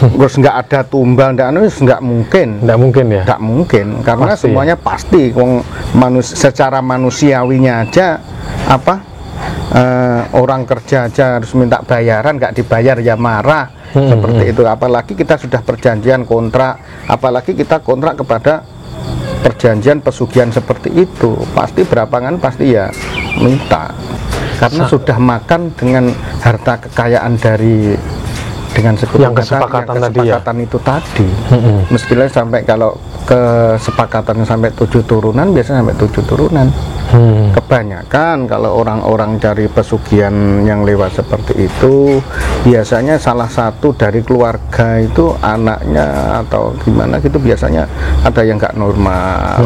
terus nggak ada tumbal, nggak mungkin. Nggak mungkin ya? Nggak mungkin, karena pasti, semuanya ya? Pasti. Secara manusiawinya aja orang kerja aja harus minta bayaran, nggak dibayar ya marah. Seperti itu. Apalagi kita sudah perjanjian kontrak, apalagi kita kontrak kepada perjanjian pesugihan seperti itu, pasti berapangan pasti ya minta, karena sudah makan dengan harta kekayaan dengan yang kesepakatan itu tadi. Meskipun sampai kalau kesepakatannya sampai 7 turunan, biasanya sampai 7 turunan. Kebanyakan kalau orang-orang cari pesugihan yang lewat seperti itu, biasanya salah satu dari keluarga itu anaknya atau gimana gitu, biasanya ada yang nggak normal,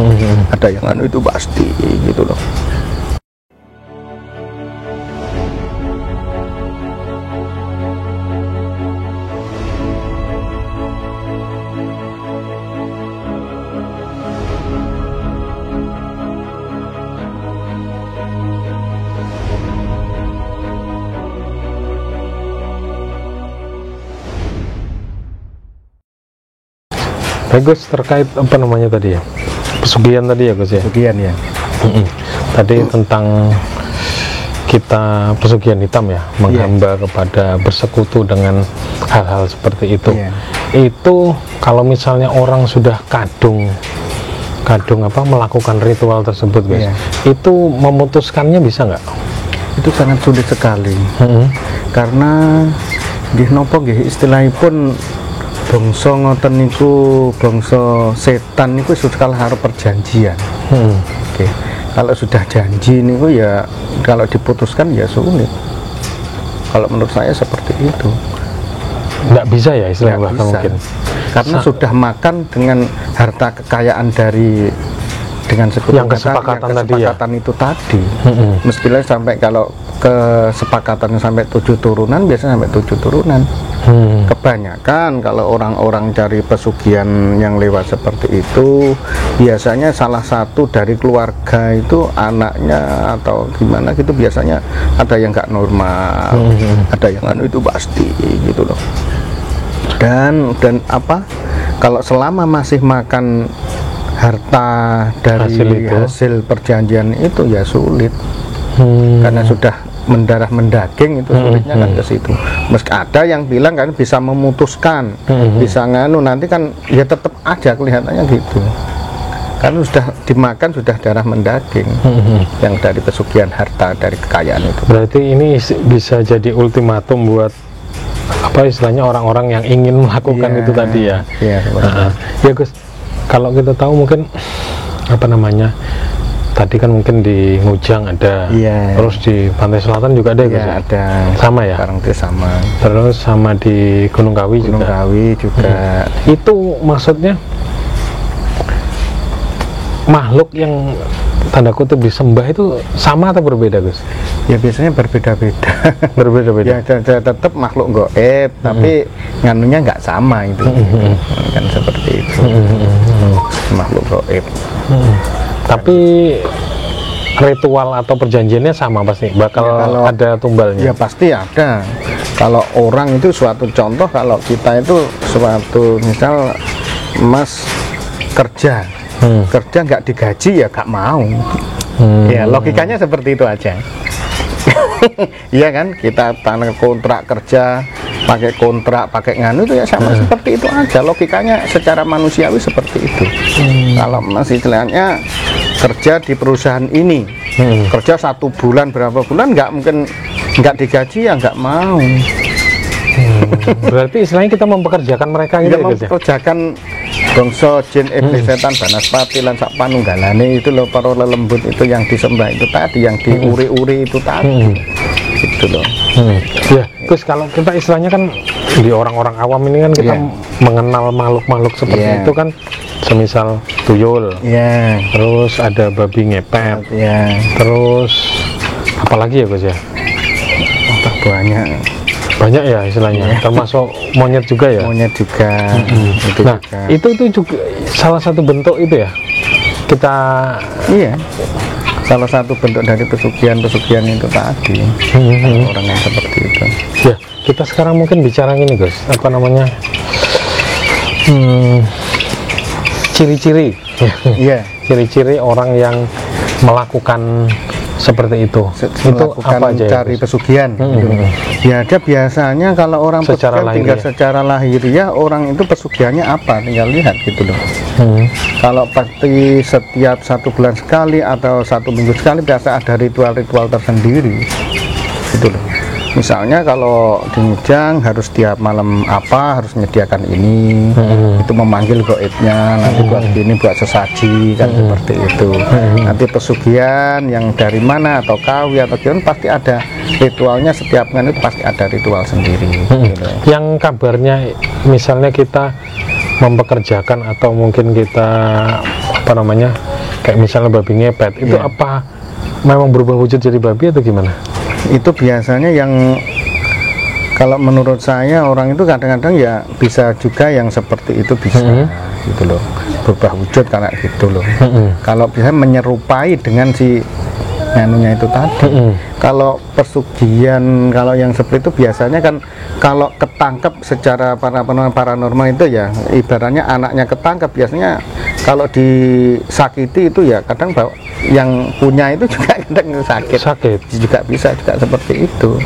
ada yang itu pasti gitu loh. Gus, terkait apa namanya tadi ya, pesugihan tadi ya Gus ya? Pesugihan ya. Tadi tentang kita pesugihan hitam ya, menghamba kepada bersekutu dengan hal-hal seperti itu. Itu kalau misalnya orang sudah kadung melakukan ritual tersebut Gus, itu memutuskannya bisa nggak? Itu sangat sulit sekali. Karena istilahipun bangsa ngoten niku, bangsa setan niku sudah harus perjanjian. Kalau sudah janji niku ya, kalau diputuskan ya sulit. Kalau menurut saya seperti itu. Nggak bisa ya istilahnya mungkin. Karena sudah makan dengan harta kekayaan dengan yang kesepakatan itu tadi. Meskipun sampai kalau kesepakatannya sampai 7 turunan, biasanya sampai 7 turunan. Kebanyakan kalau orang-orang cari pesugihan yang lewat seperti itu, biasanya salah satu dari keluarga itu anaknya atau gimana gitu, biasanya ada yang nggak normal, ada yang itu pasti gitu loh. Dan kalau selama masih makan harta dari hasil perjanjian itu ya sulit. Karena sudah mendarah mendaging, itu sulitnya kan ke situ. Meski ada yang bilang kan bisa memutuskan, bisa nanti kan ya tetap aja kelihatannya gitu. Karena sudah dimakan, sudah darah mendaging yang dari pesugihan harta dari kekayaan itu. Berarti ini bisa jadi ultimatum buat istilahnya orang-orang yang ingin melakukan itu tadi ya. Ya Gus, kalau kita tahu mungkin tadi kan mungkin di Ngujang ada, terus di Pantai Selatan juga ada ya, ada. Sama ya? Sekarang itu sama. Terus sama di Gunung Kawi juga. Itu maksudnya makhluk yang tanda kutip disembah itu sama atau berbeda Gus? Ya biasanya berbeda-beda. Berbeda-beda. Ya tetap makhluk gaib, tapi nganunya nggak sama itu. Kan seperti itu. Makhluk gaib. Tapi ritual atau perjanjiannya sama pasti, bakal ada tumbalnya. Ya pasti ada. Kalau orang itu suatu contoh, kalau kita itu suatu misal Mas kerja nggak digaji ya nggak mau. Ya logikanya seperti itu aja. Iya kan, kita tanah kontrak kerja, pakai kontrak, pakai nganu itu ya sama seperti itu aja. Logikanya secara manusiawi seperti itu. Kalau masih istilahnya kerja di perusahaan ini, kerja 1 bulan berapa bulan, nggak mungkin nggak digaji ya nggak mau. Berarti istilahnya kita mempekerjakan mereka gitu ya? Mempekerjakan bangsa jin, iblis, setan, banaspati, lan sak panunggalane itu loh, para lelembut itu yang disembah itu tadi, yang diuri-uri itu tadi. Gitu loh. Ya, terus kalau kita istilahnya kan di orang-orang awam ini kan kita mengenal makhluk-makhluk seperti itu kan, semisal tuyul, terus ada babi ngepet, terus apalagi ya Gus ya? Banyak ya istilahnya, termasuk monyet juga ya? Monyet juga. Itu juga salah satu bentuk itu ya? Kita salah satu bentuk dari pesugihan itu tadi. Orang yang seperti itu. Ya, kita sekarang mungkin bicara ini Gus, Ciri-ciri. Iya. Ciri-ciri orang yang melakukan seperti itu. Itu apa aja? Cari pesugihan. Gitu. Ya ada biasanya kalau orang Secara pesugihan tinggal secara lahiriah, orang itu pesugihannya apa? Tinggal lihat gitu loh. Kalau pasti setiap 1 bulan sekali atau 1 minggu sekali biasa ada ritual-ritual tersendiri. Gitu loh. Misalnya kalau di Mujang harus tiap malam apa harus menyediakan ini, itu memanggil gaibnya, nanti buat gini, buat sesaji kan seperti itu. Nanti pesugihan yang dari mana atau kawi atau gimana pasti ada ritualnya, setiap kan itu pasti ada ritual sendiri. Gitu. Yang kabarnya misalnya kita mempekerjakan atau mungkin kita apa namanya kayak misalnya babi ngepet itu apa memang berubah wujud jadi babi atau gimana? Itu biasanya yang kalau menurut saya orang itu kadang-kadang ya bisa juga yang seperti itu bisa gitu loh, berubah wujud kayak gitu loh. Kalau bisa menyerupai dengan si anunya itu tadi. Kalau pesugihan, kalau yang seperti itu biasanya kan kalau ketangkep secara paranormal itu ya ibaratnya anaknya ketangkep, biasanya kalau disakiti itu ya kadang yang punya itu juga kadang sakit juga bisa juga seperti itu.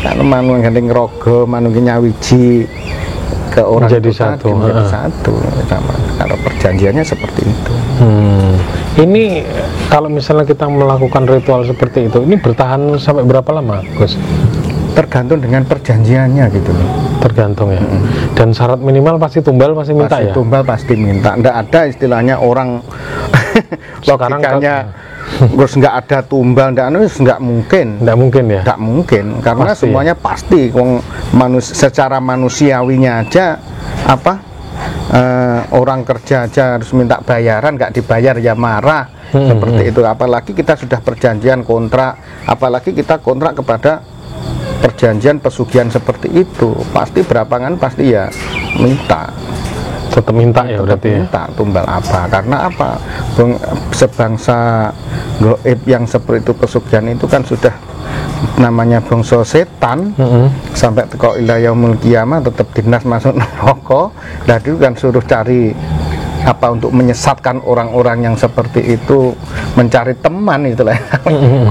Kalau manu gandeng rogo, manu nyawiji ke orang jadi itu satu, menjadi satu sama. Kalau perjanjiannya seperti itu. Ini kalau misalnya kita melakukan ritual seperti itu, ini bertahan sampai berapa lama, Gus? Tergantung dengan perjanjiannya gitu loh. Tergantung ya. Dan syarat minimal pasti tumbal pasti minta pasti ya. Tumbal pasti minta. Nggak ada istilahnya orang logikanya terus nggak ada tumbal, nggak mungkin. Nggak mungkin ya. Nggak mungkin karena pasti, semuanya pasti. Secara manusiawinya aja orang kerja aja harus minta bayaran, nggak dibayar ya marah. Seperti itu. Apalagi kita sudah perjanjian kontrak, apalagi kita kontrak kepada perjanjian pesugihan seperti itu, pasti berapangan pasti ya minta, tetap minta ya, berarti minta tumbal apa, karena apa, sebangsa gaib yang seperti itu pesugihan itu kan sudah namanya bangsa setan, sampai teko ila yaumul qiyamah tetap dinas masuk neraka. Dan itu kan suruh cari apa untuk menyesatkan orang-orang yang seperti itu, mencari teman itulah.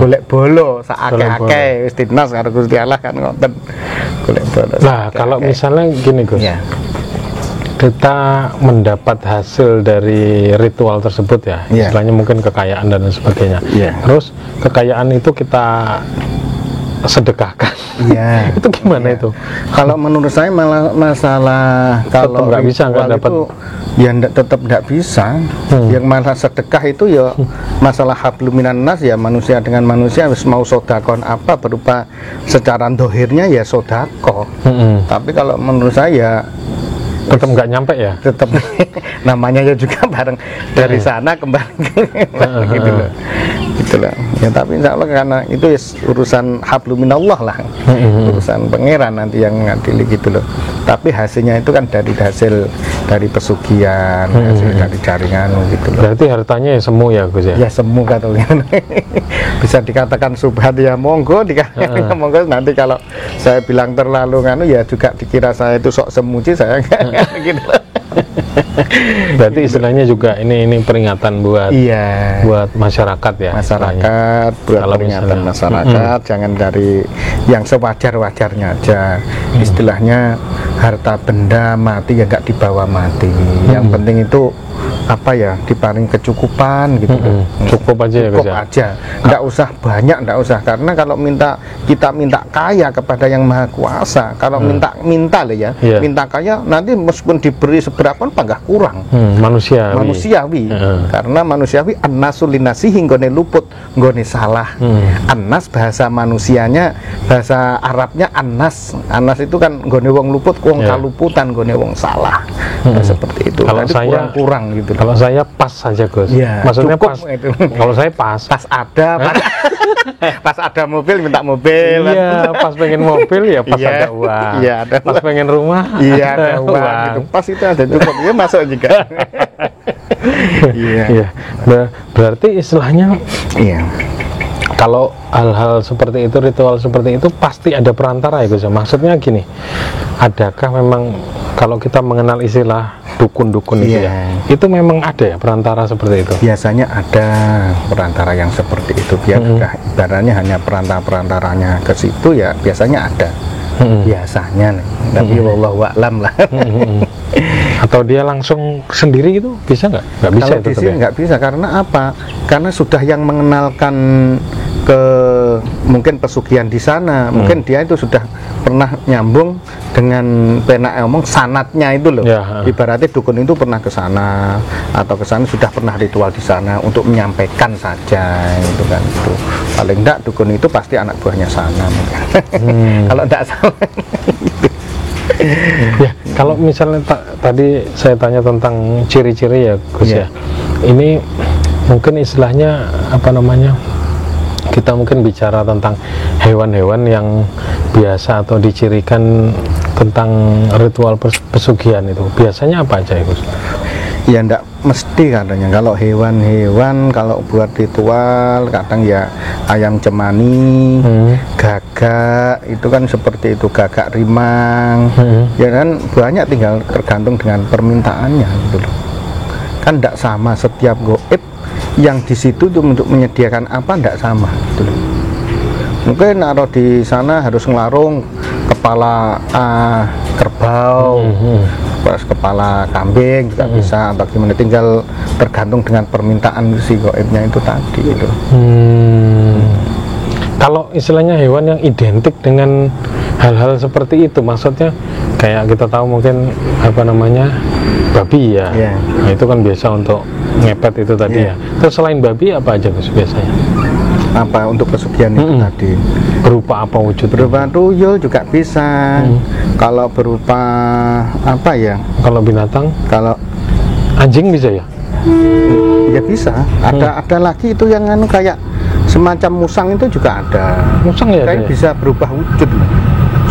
Golek bolo saake-ake wis dinas karo Gusti Allah kan ngoten. Golek bolo. Nah, kalau misalnya gini Gus. Ya. Kita mendapat hasil dari ritual tersebut ya, istilahnya mungkin kekayaan dan sebagainya. Terus kekayaan itu kita sedekahkan. Iya. Itu gimana itu? Kalau menurut saya masalah kalau nggak bisa nggak dapat. Ya tetap nggak bisa. Yang masalah sedekah itu ya masalah hablum minan nas ya, manusia dengan manusia harus mau sodakon apa berupa secara dohirnya ya sodako. Tapi kalau menurut saya tetap nggak nyampe ya. Tetap namanya ya juga bareng dari sana kembali gitu loh. Gitulah. Ya tapi insya Allah karena itu ya urusan hablum minallah lah, urusan pangeran nanti yang ngadili gitu loh. Tapi hasilnya itu kan dari hasil dari pesugihan, hasil dari jaringan gitu loh. Berarti hartanya ya semu ya Gus ya? Ya semu katanya. Bisa dikatakan subhat ya monggo, dikatakan monggo. Nanti kalau saya bilang terlalu nganu ya juga dikira saya itu sok semuji, saya gitu. Berarti istilahnya juga ini peringatan buat buat masyarakat ya. Masyarakat buat kalau peringatan masyarakat, jangan dari yang sewajar-wajarnya aja. Istilahnya harta benda mati ya nggak dibawa mati. Yang penting itu apa ya, diparing kecukupan gitu. Cukup aja ya Gus ya. Aja. Nggak usah banyak, nggak usah, karena kalau kita minta kaya kepada yang maha kuasa, kalau minta lah ya, minta kaya nanti meskipun diberi seberapa pun nggak kurang. Manusiawi. Karena manusiawi an-nasu linasihi nggone luput, nggone salah. An-nas bahasa manusianya, bahasa Arabnya an-nas. An-nas itu kan nggone wong luput, wong kaluputan, nggone wong salah. Seperti itu. Kalau saya kurang gitu. Kalau saya pas saja Gus. Maksudnya pas. Kalau saya pas ada mobil minta mobil. Iya, pas pengen mobil ya pas ada uang. Iya, ada. Pas pengen rumah. Iya, ada uang gitu. Pas itu ada cukup, ya masuk juga. Iya. Berarti istilahnya kalau hal-hal seperti itu, ritual seperti itu pasti ada perantara ya Gus. Maksudnya gini, adakah memang kalau kita mengenal istilah dukun-dukun itu itu memang ada ya perantara seperti itu? Biasanya ada perantara yang seperti itu, ibaratnya hanya perantaranya ke situ ya, biasanya ada. Biasanya nih, tapi wallahu a'lam lah. Atau dia langsung sendiri itu bisa nggak? Nggak bisa. Kalau di sini nggak bisa, karena apa? Karena sudah yang mengenalkan ke mungkin pesugihan di sana, mungkin dia itu sudah pernah nyambung dengan penak ngomong sanatnya itu loh. Ibaratnya dukun itu pernah ke sana atau ke sana sudah pernah ritual di sana untuk menyampaikan saja itu kan. Itu paling enggak dukun itu pasti anak buahnya sana. Kalau enggak salah. Ya, kalau misalnya tadi saya tanya tentang ciri-ciri ya Gus ya. Ini mungkin istilahnya apa namanya? Kita mungkin bicara tentang hewan-hewan yang biasa atau dicirikan tentang ritual pesugihan itu. Biasanya apa aja Gus? Ya enggak mesti katanya. Kalau hewan-hewan kalau buat ritual kadang ya ayam cemani, gagak itu kan seperti itu, gagak rimang. Ya kan banyak, tinggal tergantung dengan permintaannya gitu loh. Kan enggak sama setiap goib yang di situ tuh untuk menyediakan apa enggak sama gitu loh. Mungkin naruh di sana harus ngelarung kepala kerbau, kepala kambing juga bisa, atau gimana, tinggal tergantung dengan permintaan si goibnya itu tadi gitu. Kalau istilahnya hewan yang identik dengan hal-hal seperti itu, maksudnya kayak kita tahu mungkin apa namanya babi ya, nah, itu kan biasa untuk ngepet itu tadi ya. Terus selain babi apa aja Gus biasanya? Apa untuk pesugihan itu tadi? Berupa apa wujud? Berupa tuyul juga bisa. Kalau berupa apa ya? Kalau binatang? Kalau anjing bisa ya? Ya bisa. Ada lagi itu yang anu kayak semacam musang itu juga ada. Musang ya? Kayak bisa berubah wujud.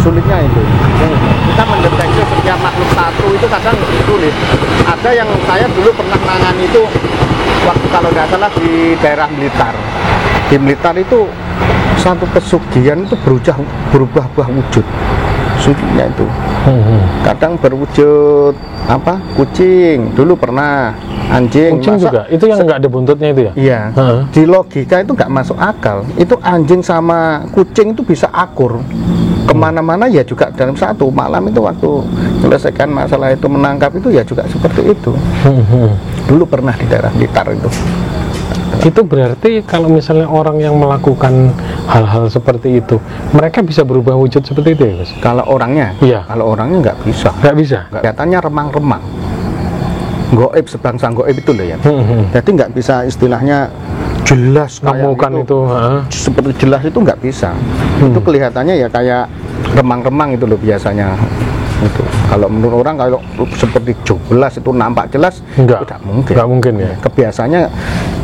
Sulitnya itu. Kita mendeteksi setiap makhluk satu itu kadang sulit. Ada yang saya dulu pernah nangani itu waktu kalau nggak salah di daerah Blitar. Di Blitar itu satu pesugihan itu berubah wujud. Sulitnya itu. Kadang berwujud apa? Kucing. Dulu pernah anjing. Kucing juga. Itu yang nggak ada buntutnya itu ya? Iya. Di logika itu nggak masuk akal. Itu anjing sama kucing itu bisa akur. Kemana-mana ya juga dalam satu malam itu waktu menyelesaikan masalah itu menangkap itu ya juga seperti itu. Dulu pernah di daerah Blitar itu. Itu berarti kalau misalnya orang yang melakukan hal-hal seperti itu, mereka bisa berubah wujud seperti itu ya Mas? Kalau orangnya? Iya. Kalau orangnya nggak bisa. Nggak bisa? Kelihatannya remang-remang. Goib, sebangsa goib itu loh ya. Jadi nggak bisa istilahnya jelas kayak itu seperti jelas itu nggak bisa. Itu kelihatannya ya kayak remang-remang itu loh biasanya. Itu kalau menurut orang kalau seperti jelas itu nampak jelas, nggak mungkin. Nggak mungkin ya. Kebiasaannya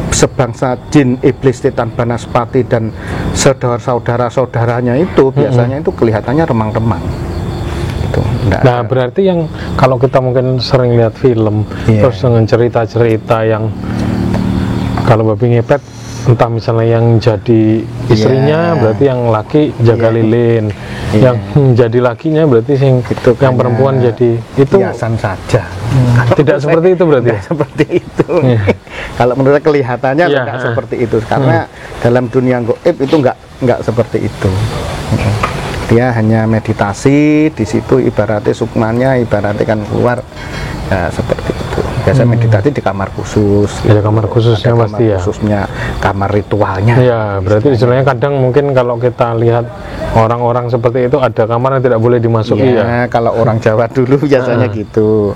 sebangsa jin, iblis, setan, banaspati dan saudara-saudaranya itu biasanya itu kelihatannya remang-remang. Itu. Nah berarti yang kalau kita mungkin sering lihat film, terus dengan cerita-cerita yang kalau babi ngepet entah misalnya yang jadi istrinya berarti yang laki jaga lilin, yang jadi lakinya berarti itu yang perempuan jadi itu hiasan saja. Tidak seperti itu berarti. Tidak seperti itu. Kalau menurut kelihatannya tidak seperti itu, karena dalam dunia gaib itu nggak seperti itu. Dia hanya meditasi di situ, ibaratnya sukmanya ibaratnya kan keluar ya, seperti itu. Biasa meditasi di kamar khusus. Ada kamar khususnya kamar pasti ya. Khususnya kamar ritualnya. Ya, berarti istilahnya kadang mungkin kalau kita lihat orang-orang seperti itu ada kamar yang tidak boleh dimasuki ya. Kalau orang Jawa dulu biasanya gitu.